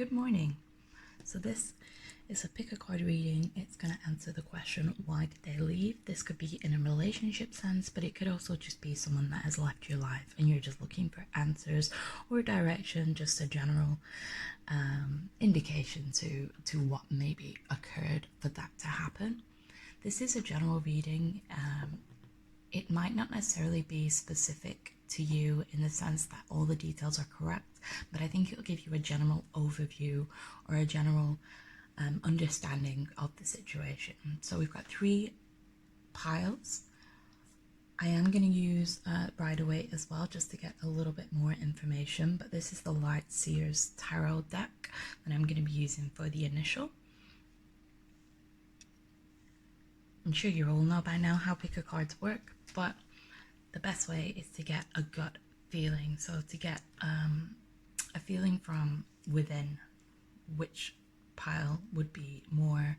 Good morning. So this is a pick a card reading. It's going to answer the question, why did they leave? This could be in a relationship sense, but it could also just be someone that has left your life and you're just looking for answers or direction, just a general indication to what maybe occurred for that to happen. This is a general reading. It might not necessarily be specific to you in the sense that all the details are correct, but I think it'll give you a general overview or a general understanding of the situation. So we've got 3 piles. I am going to use Rider-Waite as well, just to get a little bit more information, but this is the Light Seers Tarot deck that I'm going to be using for the initial. I'm sure you all know by now how picker cards work, but the best way is to get a gut feeling. So to get a feeling from within which pile would be more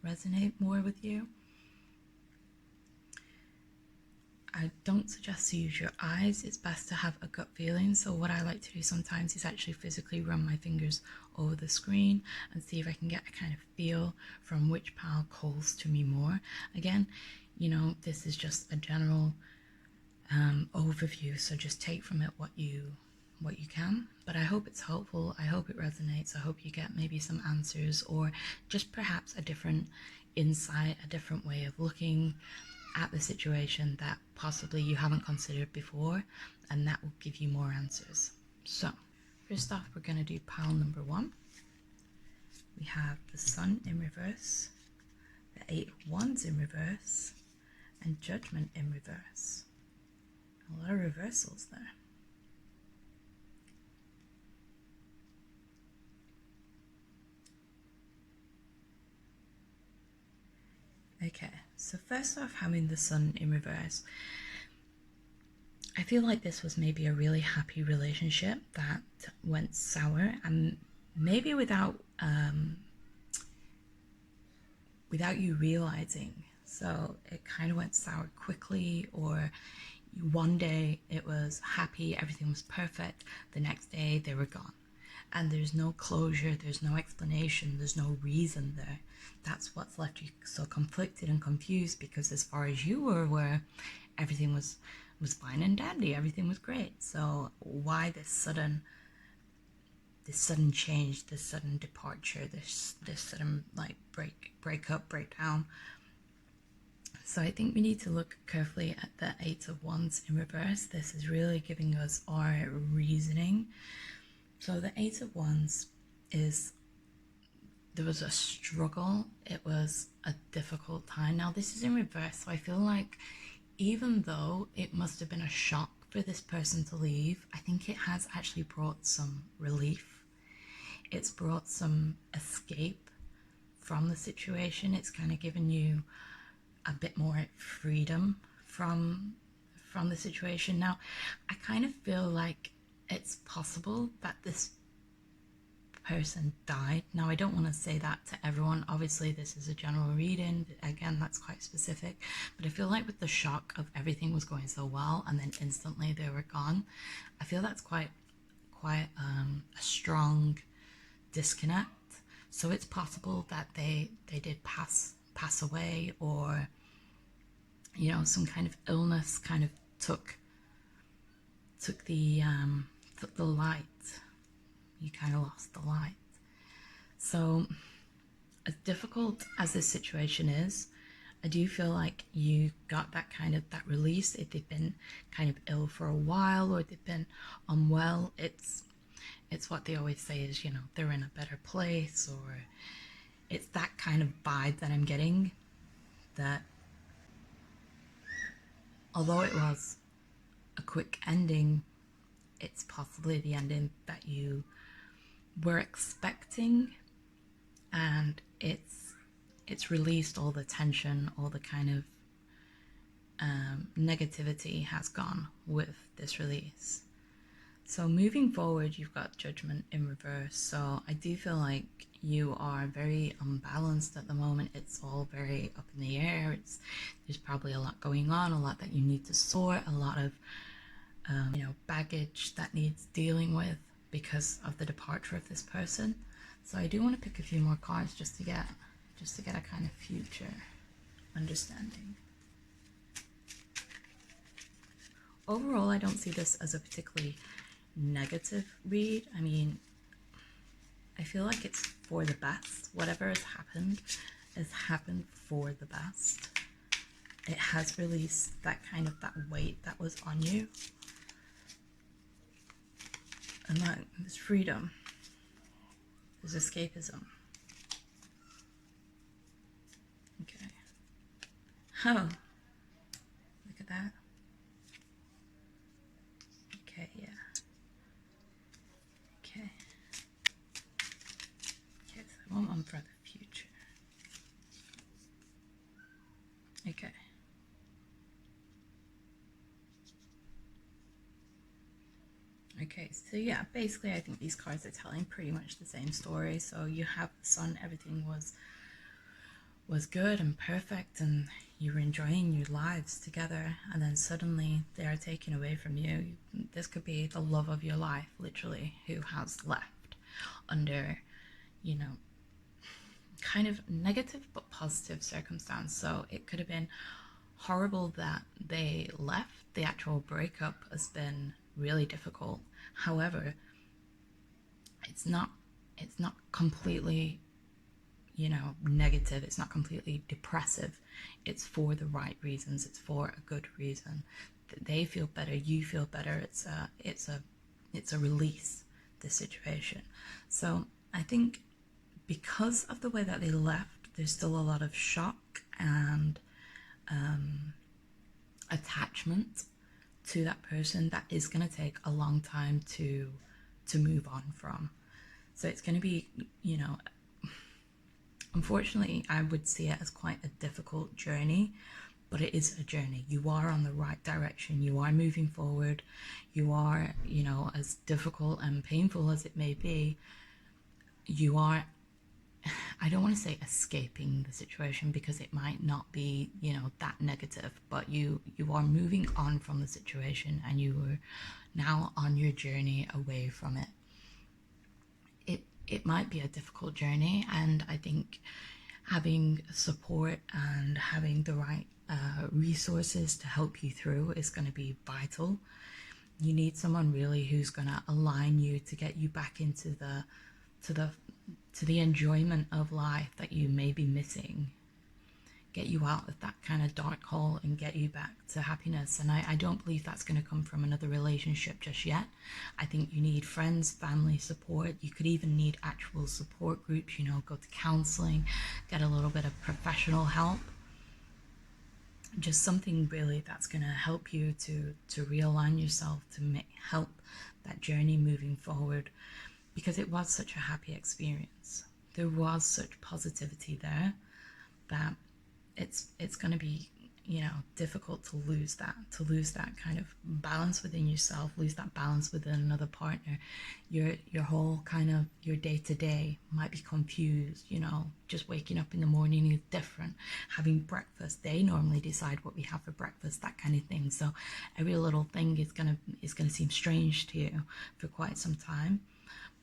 resonate more with you. I don't suggest to use your eyes. It's best to have a gut feeling. So what I like to do sometimes is actually physically run my fingers over the screen and see if I can get a kind of feel from which pile calls to me more. Again, you know, this is just a general overview, so just take from it what you can, but I hope it's helpful. I hope it resonates. I hope you get maybe some answers or just perhaps a different insight, a different way of looking at the situation that possibly you haven't considered before, and that will give you more answers. So first off, we're going to do pile number 1. We have the Sun in reverse, the 8 of Wands in reverse, and Judgment in reverse. A lot of reversals there. Okay, so first off, having the Sun in reverse, I feel like this was maybe a really happy relationship that went sour, and maybe without you realizing. So it kind of went sour quickly, or one day it was happy, everything was perfect, the next day they were gone. And there's no closure, there's no explanation, there's no reason there. That's what's left you so conflicted and confused, because as far as you were aware, everything was fine and dandy, everything was great. So why this sudden change, this sudden departure, this sudden like breakup, breakdown? So I think we need to look carefully at the 8 of Wands in reverse. This is really giving us our reasoning. So the 8 of Wands is, there was a struggle, it was a difficult time. Now this is in reverse, so I feel like even though it must have been a shock for this person to leave, I think it has actually brought some relief. It's brought some escape from the situation. It's kind of given you a bit more freedom from the situation. Now I kind of feel like it's possible that this person died. Now I don't want to say that to everyone, obviously this is a general reading, again that's quite specific, but I feel like with the shock of everything was going so well and then instantly they were gone, I feel that's quite a strong disconnect. So it's possible that they did pass away, or you know, some kind of illness kind of took the light. You kind of lost the light. So as difficult as this situation is, I do feel like you got that release. If they've been kind of ill for a while, or they've been unwell, it's what they always say is, you know, they're in a better place, or it's that kind of vibe that I'm getting, that although it was a quick ending, it's possibly the ending that you were expecting, and it's released all the tension, all the kind of negativity has gone with this release. So moving forward, you've got Judgment in reverse. So I do feel like you are very unbalanced at the moment. It's all very up in the air. There's probably a lot going on, a lot that you need to sort, a lot of you know, baggage that needs dealing with. because of the departure of this person. So I do want to pick a few more cards just to get a kind of future understanding. Overall, I don't see this as a particularly negative read. I mean, I feel like it's for the best. Whatever has happened for the best. It has released that kind of that weight that was on you. And that there's freedom. There's escapism. Okay. Oh, look at that. Okay, yeah. Okay. Okay, so I want one for the future. Okay. Okay, so yeah, basically I think these cards are telling pretty much the same story. So you have the sun, everything was good and perfect, and you were enjoying your lives together, and then suddenly they are taken away from you. This could be the love of your life, literally, who has left under, you know, kind of negative but positive circumstance. So it could have been horrible that they left. The actual breakup has been really difficult. However, it's not completely, you know, negative. It's not completely depressive. It's for the right reasons. It's for a good reason. That they feel better, you feel better. It's a release, this situation. So I think because of the way that they left, there's still a lot of shock and attachment to that person that is going to take a long time to move on from. So it's going to be, you know, unfortunately, I would see it as quite a difficult journey, but it is a journey. You are on the right direction. You are moving forward. You are, you know, as difficult and painful as it may be, you are, I don't want to say escaping the situation because it might not be, you know, that negative, but you are moving on from the situation, and you are now on your journey away from it. It might be a difficult journey, and I think having support and having the right resources to help you through is going to be vital. You need someone really who's going to align you to get you back into the enjoyment of life that you may be missing, get you out of that kind of dark hole and get you back to happiness. And I don't believe that's going to come from another relationship just yet. I think you need friends, family support. You could even need actual support groups, you know, go to counseling, get a little bit of professional help. Just something really that's going to help you to realign yourself, to help that journey moving forward, because it was such a happy experience. There was such positivity there that it's going to be, you know, difficult to lose that kind of balance within yourself, lose that balance within another partner. Your whole kind of your day-to-day might be confused, you know, just waking up in the morning is different, having breakfast, they normally decide what we have for breakfast, that kind of thing. So every little thing is gonna seem strange to you for quite some time.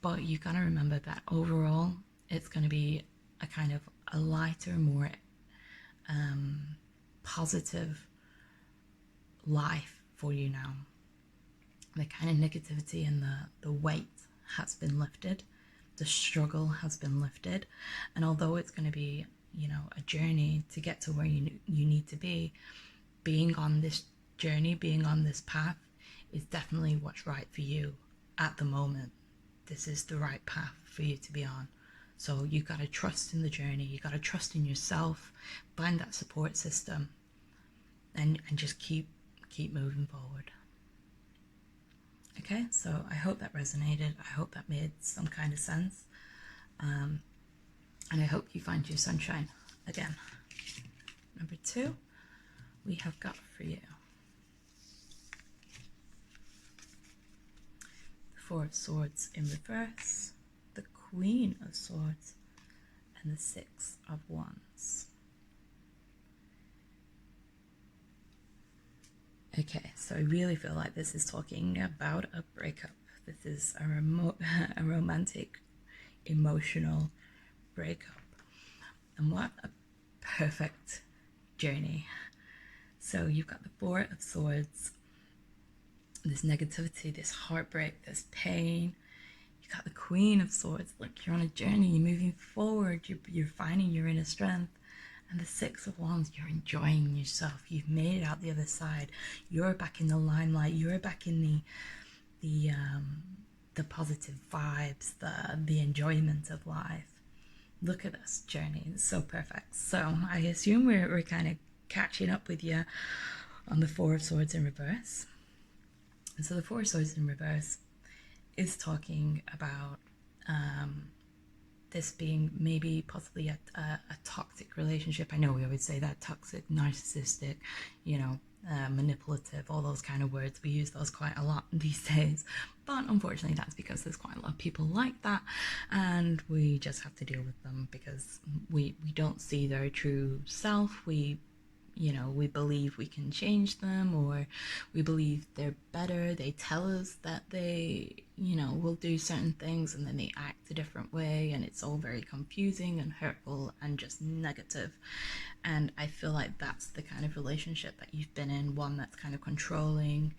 But you gotta remember that overall it's gonna be a kind of a lighter, more positive life for you now. The kind of negativity and the weight has been lifted, the struggle has been lifted, and although it's going to be, you know, a journey to get to where you need to be, being on this journey, being on this path is definitely what's right for you at the moment. This is the right path for you to be on. So you got to trust in the journey. You got to trust in yourself, find that support system, and just keep moving forward. Okay, so I hope that resonated. I hope that made some kind of sense. And I hope you find your sunshine again. Number 2, we have got for you the 4 of Swords in reverse, the Queen of Swords, and the 6 of Wands. Okay, so I really feel like this is talking about a breakup. This is a romantic, emotional breakup. And what a perfect journey. So you've got the Four of Swords, this negativity, this heartbreak, this pain. You got the Queen of Swords. Look, you're on a journey, you're moving forward, you're finding your inner strength. And the Six of Wands, you're enjoying yourself. You've made it out the other side. You're back in the limelight. You're back in the positive vibes, the enjoyment of life. Look at this journey. It's so perfect. So I assume we're kind of catching up with you on the Four of Swords in reverse. And so the Four of Swords in reverse is talking about this being maybe possibly a toxic relationship. I know we always say that, toxic, narcissistic, manipulative, all those kind of words. We use those quite a lot these days. But unfortunately, that's because there's quite a lot of people like that, and we just have to deal with them because we don't see their true self. We believe we can change them, or we believe they're better. They tell us that they, will do certain things, and then they act a different way, and it's all very confusing and hurtful and just negative. And I feel like that's the kind of relationship that you've been in, one that's kind of controlling,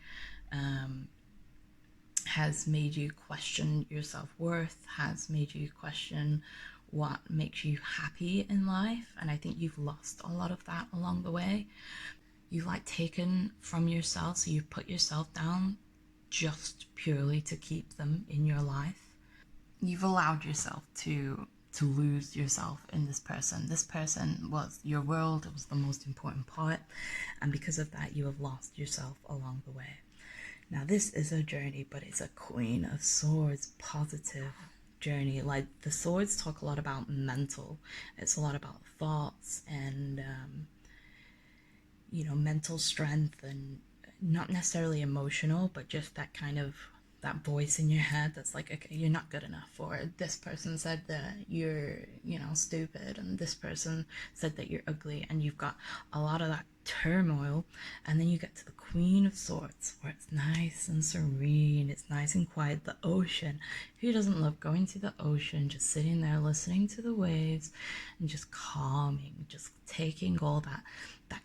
has made you question your self-worth, has made you question what makes you happy in life. And I think you've lost a lot of that along the way. You've taken from yourself, so you've put yourself down just purely to keep them in your life. You've allowed yourself to lose yourself in this person. This person was your world, it was the most important part, and because of that you have lost yourself along the way. Now this is a journey, but it's a Queen of Swords, positive journey. The swords talk a lot about mental. It's a lot about thoughts and mental strength, and not necessarily emotional, but just that kind of that voice in your head that's like, okay, you're not good enough, or this person said that you're stupid, and this person said that you're ugly, and you've got a lot of that turmoil. And then you get to the Queen of Swords, where it's nice and serene, it's nice and quiet. The ocean, who doesn't love going to the ocean, just sitting there listening to the waves and just calming, just taking all that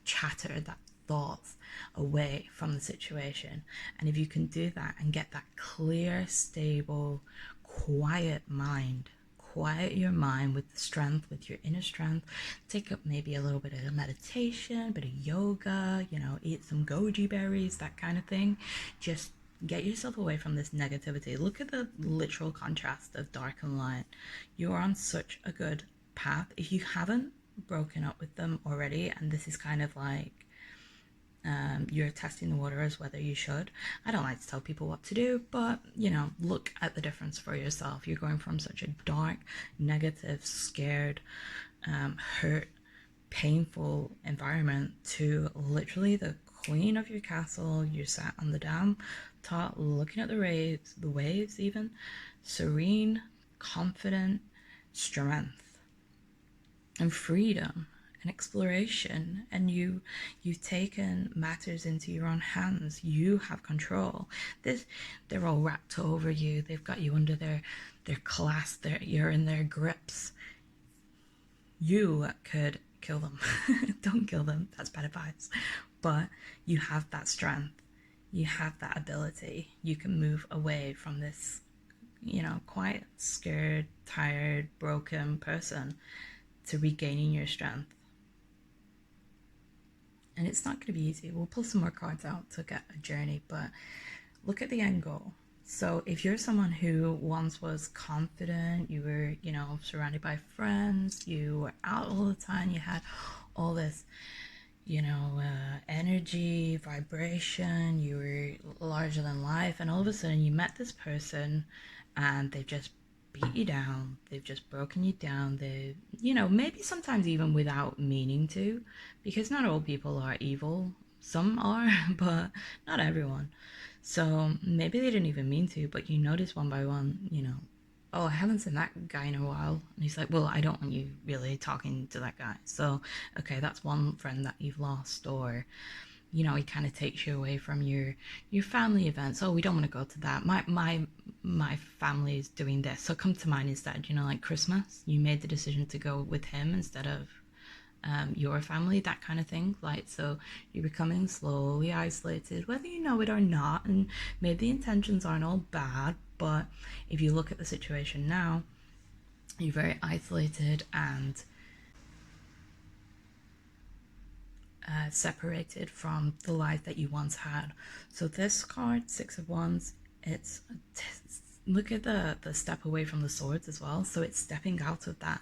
chatter, that thoughts away from the situation. And if you can do that and get that clear, stable, quiet mind, quiet your mind with the strength, with your inner strength, take up maybe a little bit of meditation, a bit of yoga, eat some goji berries, that kind of thing. Just get yourself away from this negativity. Look at the literal contrast of dark and light. You're on such a good path. If you haven't broken up with them already, and this is kind of like you're testing the water as whether you should. I don't like to tell people what to do, but look at the difference for yourself. You're going from such a dark, negative, scared, hurt, painful environment to literally the queen of your castle. You're sat on the dam top looking at the waves even, serene, confident, strength and freedom and exploration. And you've taken matters into your own hands. You have control. They're all wrapped over you. They've got you under their clasp. You're in their grips. You could kill them. Don't kill them, that's bad advice. But you have that strength, you have that ability. You can move away from this quite scared, tired, broken person to regaining your strength. And it's not going to be easy. We'll pull some more cards out to get a journey, but look at the end goal. So if you're someone who once was confident, you were, surrounded by friends, you were out all the time, you had all this, energy, vibration, you were larger than life, and all of a sudden you met this person and they've just beat you down, they've just broken you down, they maybe sometimes even without meaning to, because not all people are evil. Some are, but not everyone. So maybe they didn't even mean to, but you notice one by one, oh, I haven't seen that guy in a while, and he's like, well, I don't want you really talking to that guy. So okay, that's one friend that you've lost. Or it kind of takes you away from your family events. Oh, we don't want to go to that. My family is doing this, so come to mine instead. Like Christmas, you made the decision to go with him instead of your family, that kind of thing. Like, so you're becoming slowly isolated, whether you know it or not, and maybe the intentions aren't all bad, but if you look at the situation now, you're very isolated and separated from the life that you once had. So this card, Six of Wands, it's look at the step away from the swords as well. So it's stepping out of that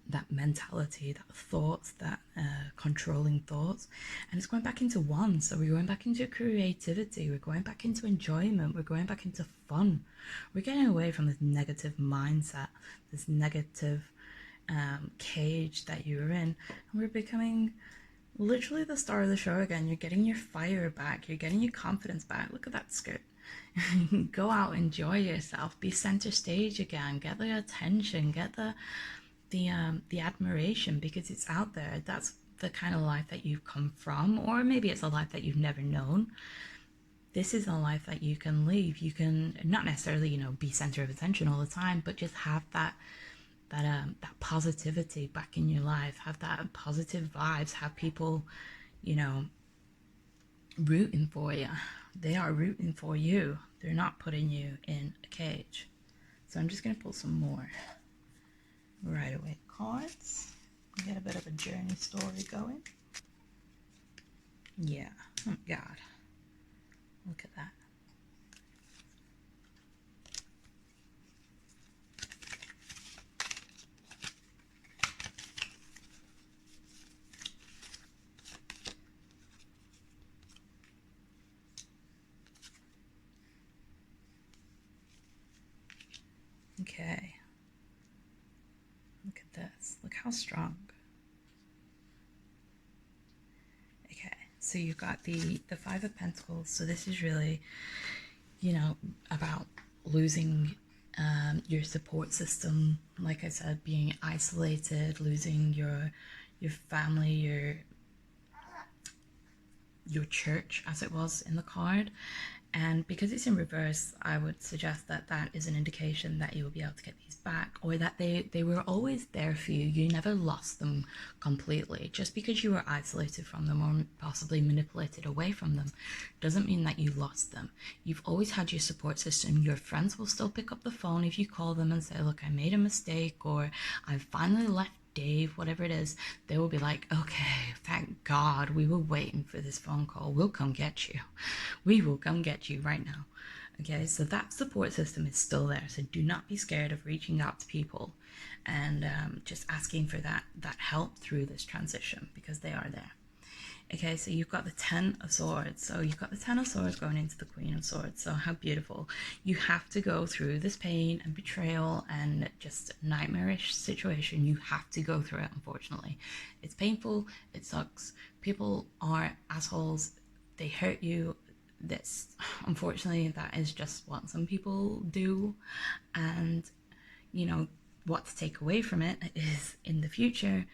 that mentality, that thoughts, that controlling thoughts, and it's going back into wands. So we're going back into creativity, we're going back into enjoyment, we're going back into fun. We're getting away from this negative mindset, this negative cage that you were in, and we're becoming literally the star of the show again. You're getting your fire back, you're getting your confidence back. Look at that skirt. Go out, enjoy yourself, be center stage again, get the attention, get the admiration, because it's out there. That's the kind of life that you've come from, or maybe it's a life that you've never known. This is a life that you can live. You can not necessarily be center of attention all the time, but just have that positivity back in your life, have that positive vibes, have people rooting for you. They are rooting for you. They're not putting you in a cage. So I'm just going to pull some more right away cards. Get a bit of a journey story going. Yeah. Oh God. Look at that. Okay. Look at this. Look how strong. Okay, so you've got the Five of Pentacles. So this is really, about losing your support system. Like I said, being isolated, losing your family, your church, as it was in the card. And because it's in reverse, I would suggest that that is an indication that you will be able to get these back, or that they were always there for you. You never lost them completely. Just because you were isolated from them or possibly manipulated away from them doesn't mean that you lost them. You've always had your support system. Your friends will still pick up the phone if you call them and say, look, I made a mistake, or I finally left Dave, whatever it is. They will be like, okay, thank God, we were waiting for this phone call. We'll come get you. We will come get you right now. Okay, so that support system is still there. So do not be scared of reaching out to people and just asking for that help through this transition, because they are there. Okay, so you've got the Ten of Swords. So you've got the Ten of Swords going into the Queen of Swords. So how beautiful. You have to go through this pain and betrayal and just nightmarish situation. You have to go through it, unfortunately. It's painful. It sucks. People are assholes. They hurt you. Unfortunately, that is just what some people do. And, what to take away from it is, in the future,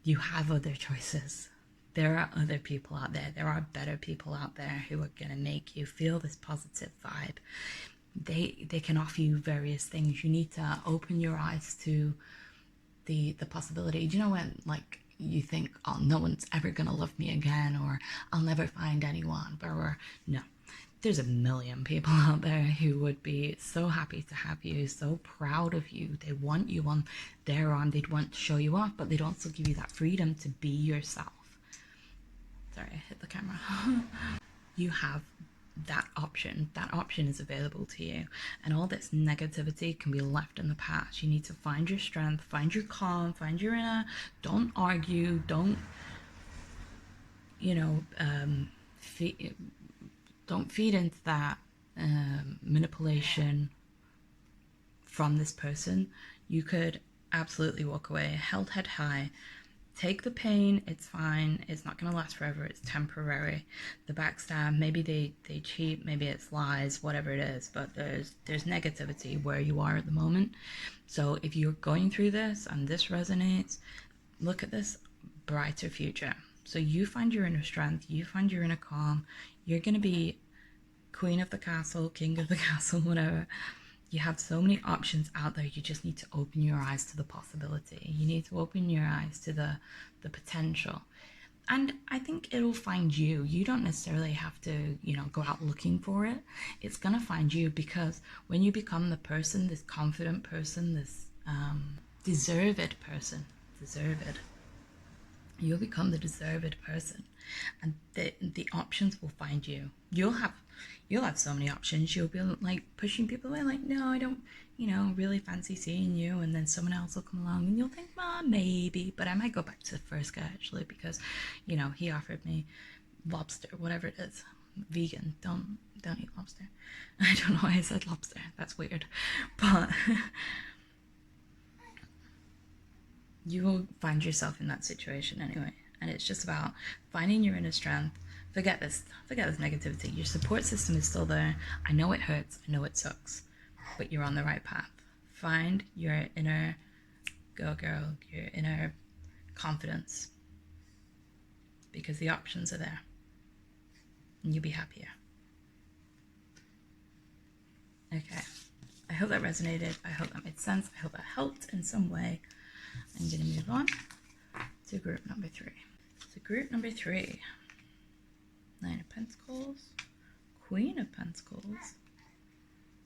you have other choices. There are other people out there. There are better people out there who are going to make you feel this positive vibe. They can offer you various things. You need to open your eyes to the possibility. Do you know when, like, you think, oh, no one's ever going to love me again, or I'll never find anyone, or no. There's a million people out there who would be so happy to have you, so proud of you. They want you on their arm. They'd want to show you off, but they'd also give you that freedom to be yourself. Sorry, I hit the camera. You have that option. That option is available to you. And all this negativity can be left in the past. You need to find your strength, find your calm, find your inner. Don't argue. Don't, don't feed into that manipulation from this person. You could absolutely walk away, held head high. Take the pain, it's fine, it's not going to last forever, it's temporary. The backstab, maybe they cheat, maybe it's lies, whatever it is, but there's negativity where you are at the moment. So if you're going through this and this resonates, look at this brighter future. So you find your inner strength, you find your inner calm. You're going to be queen of the castle, king of the castle, whatever. You have so many options out there. You just need to open your eyes to the possibility. You need to open your eyes to the potential. And I think it'll find you. You don't necessarily have to, go out looking for it. It's going to find you, because when you become the person, this confident person, this deserved person, you'll become the deserved person, and the options will find you. You'll have so many options. You'll be like pushing people away, like, no, I don't really fancy seeing you, and then someone else will come along and you'll think, maybe, but I might go back to the first guy actually, because he offered me lobster, whatever it is. Vegan, don't eat lobster. I don't know why I said lobster, that's weird, but you will find yourself in that situation anyway. And it's just about finding your inner strength. Forget this negativity. Your support system is still there. I know it hurts, I know it sucks, but you're on the right path. Find your inner go girl, your inner confidence, because the options are there and you'll be happier. Okay, I hope that resonated. I hope that made sense. I hope that helped in some way. I'm going to move on to group number 3. So group number 3, 9 of Pentacles, Queen of Pentacles,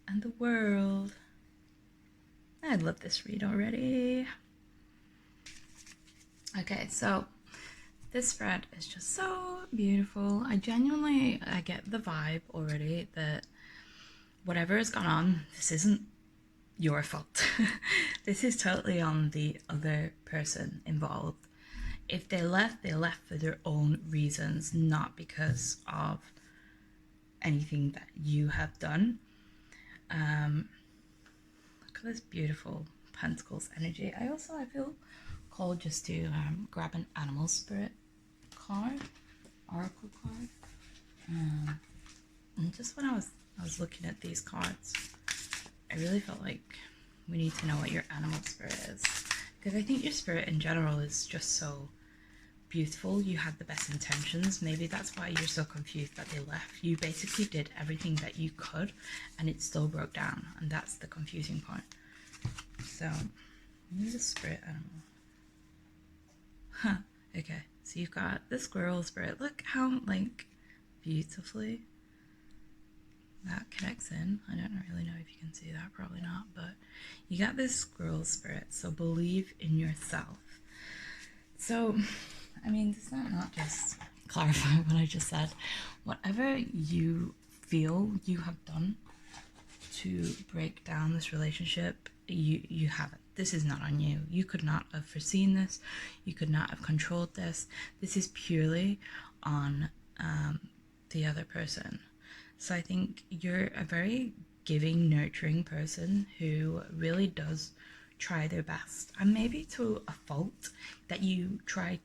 and the World. I love this read already. Okay, so this spread is just so beautiful. I get the vibe already that whatever has gone on, this isn't your fault. This is totally on the other person involved. If they left for their own reasons, not because of anything that you have done. Look at this beautiful Pentacles energy. I feel called just to grab an animal spirit card, oracle card. And just when I was looking at these cards, I really felt like we need to know what your animal spirit is, because I think your spirit in general is just so beautiful. You had the best intentions. Maybe that's why you're so confused that they left. You basically did everything that you could and it still broke down, and that's the confusing part. So maybe the spirit animal. Okay, so you've got the squirrel spirit. Look how beautifully that connects in. I don't really know if you can see that, probably not, but you got this squirrel spirit. So believe in yourself. So does that not just clarify what I just said? Whatever you feel you have done to break down this relationship, you haven't. This is not on you. You could not have foreseen this. You could not have controlled this. This is purely on the other person. So I think you're a very giving, nurturing person who really does try their best, and maybe to a fault, that you try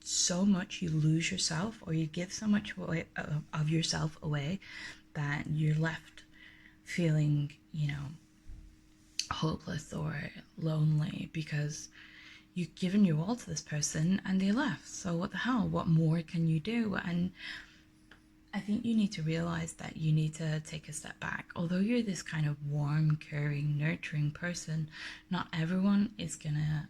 so much you lose yourself, or you give so much away, of yourself away, that you're left feeling hopeless or lonely, because you've given your all to this person and they left. So what the hell, what more can you do? And I think you need to realize that you need to take a step back. Although you're this kind of warm, caring, nurturing person, not everyone is gonna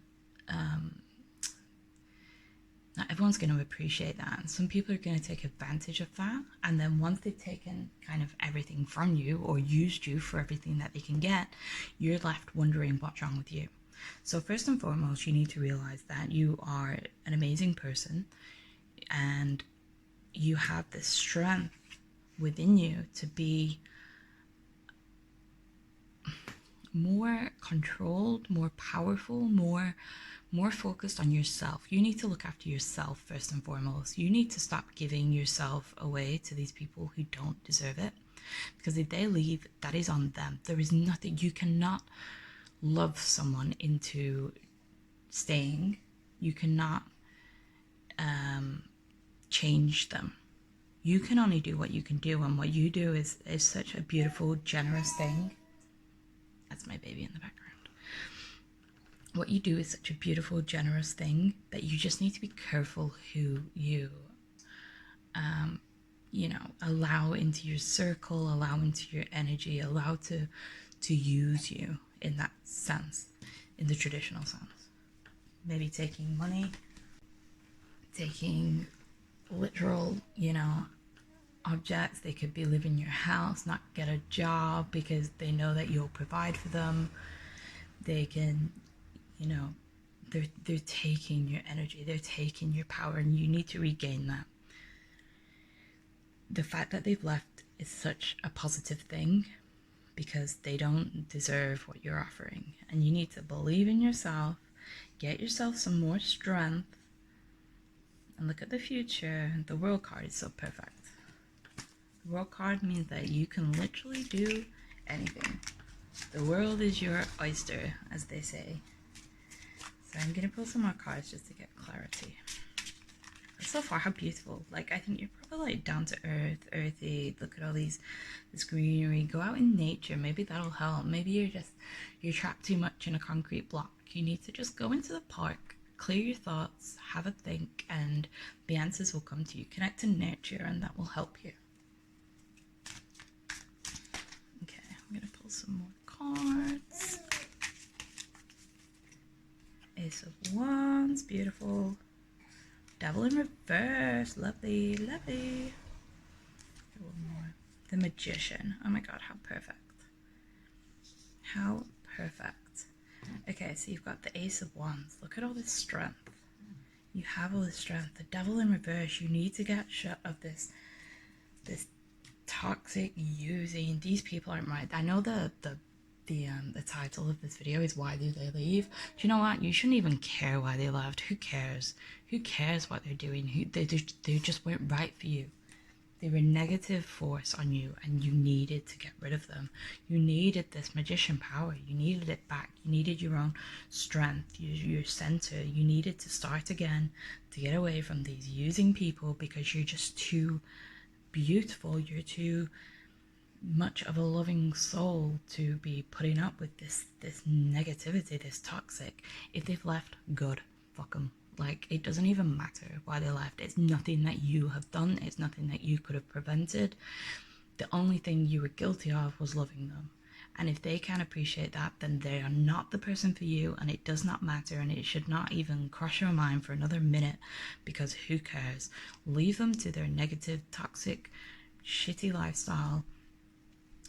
not everyone's going to appreciate that. And some people are going to take advantage of that, and then once they've taken kind of everything from you, or used you for everything that they can get, you're left wondering what's wrong with you. So first and foremost, you need to realize that you are an amazing person, and you have this strength within you to be more controlled, more powerful, more focused on yourself. You need to look after yourself first and foremost. You need to stop giving yourself away to these people who don't deserve it, because if they leave, that is on them. There is nothing, you cannot love someone into staying. You cannot change them. You can only do what you can do, and what you do is such a beautiful, generous thing. That's my baby in the background. what you do is such a beautiful, generous thing that you just need to be careful who you allow into your circle, allow into your energy, allow to use you in that sense, in the traditional sense. Maybe taking money, taking literal, objects. They could be living in your house, not get a job because they know that you'll provide for them. They can, they're taking your energy, they're taking your power, and you need to regain that. The fact that they've left is such a positive thing because they don't deserve what you're offering. And you need to believe in yourself, get yourself some more strength, and look at the future. The World card is so perfect. The World card means that you can literally do anything. The world is your oyster, as they say. So I'm going to pull some more cards just to get clarity. So far, how beautiful. Like, I think you're probably like down to earth, earthy. Look at all this greenery. Go out in nature. Maybe that'll help. Maybe you're trapped too much in a concrete block. You need to just go into the park, clear your thoughts, have a think, and the answers will come to you. Connect to nature, and that will help you. Okay, I'm going to pull some more cards. Ace of Wands, beautiful. Devil in reverse, lovely, lovely. Okay, one more. The Magician. Oh my god, how perfect. How perfect. Okay, so you've got the Ace of Wands. Look at all this strength. You have all this strength. The Devil in reverse, you need to get shut of this toxic using. These people aren't right. I know the title of this video is Why Do They Leave? Do you know what? You shouldn't even care why they left. Who cares? Who cares what they're doing? They just weren't right for you. They were a negative force on you, and you needed to get rid of them. You needed this magician power. You needed it back. You needed your own strength, your center. You needed to start again, to get away from these using people because you're just too beautiful. You're too much of a loving soul to be putting up with this negativity, this toxic. If they've left, good, fuck them. Like, it doesn't even matter why they left. It's nothing that you have done. It's nothing that you could have prevented. The only thing you were guilty of was loving them. And if they can't appreciate that, then they are not the person for you, and it does not matter, and it should not even cross your mind for another minute, because who cares? Leave them to their negative, toxic, shitty lifestyle.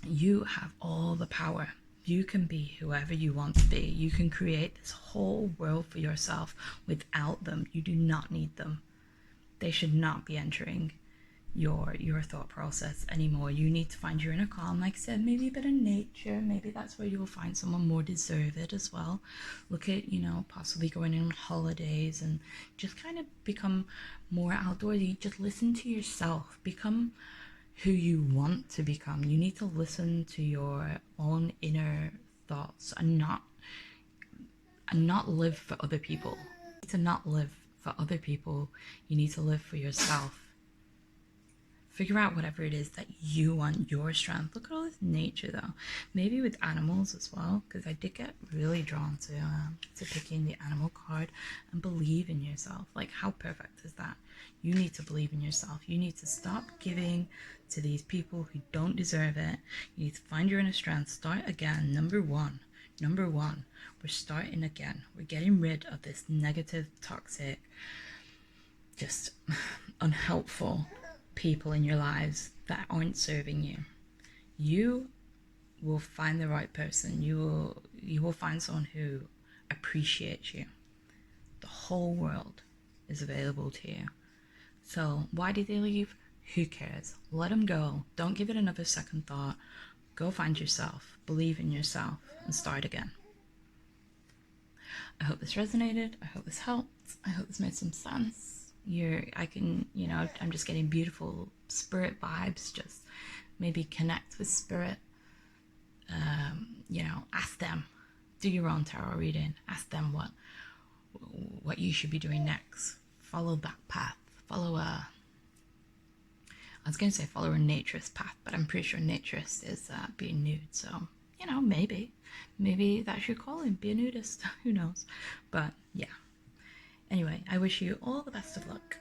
You have all the power. You can be whoever you want to be. You can create this whole world for yourself without them. You do not need them. They should not be entering your thought process anymore. You need to find your inner calm. Like I said, maybe a bit of nature. Maybe that's where you'll find someone more deserved as well. Look at, possibly going on holidays and just kind of become more outdoorsy. Just listen to yourself. Become who you want to become. You need to listen to your own inner thoughts and not live for other people. You need to not live for other people. You need to live for yourself. Figure out whatever it is that you want, your strength. Look at all this nature though. Maybe with animals as well, because I did get really drawn to picking the animal card. And believe in yourself. Like, how perfect is that? You need to believe in yourself. You need to stop giving to these people who don't deserve it. You need to find your inner strength. Start again. Number one. We're starting again. We're getting rid of this negative, toxic, just unhelpful people in your lives that aren't serving you. You will find the right person. You will find someone who appreciates you. The whole world is available to you. So why did they leave? Who cares? Let them go. Don't give it another second thought. Go find yourself. Believe in yourself and start again. I hope this resonated. I hope this helped. I hope this made some sense. I'm just getting beautiful spirit vibes. Just maybe connect with spirit. Ask them. Do your own tarot reading. Ask them what you should be doing next. Follow that path. Follow a naturist path, but I'm pretty sure naturist is being nude. So, maybe maybe that's your calling, be a nudist. Who knows? But yeah. Anyway, I wish you all the best of luck.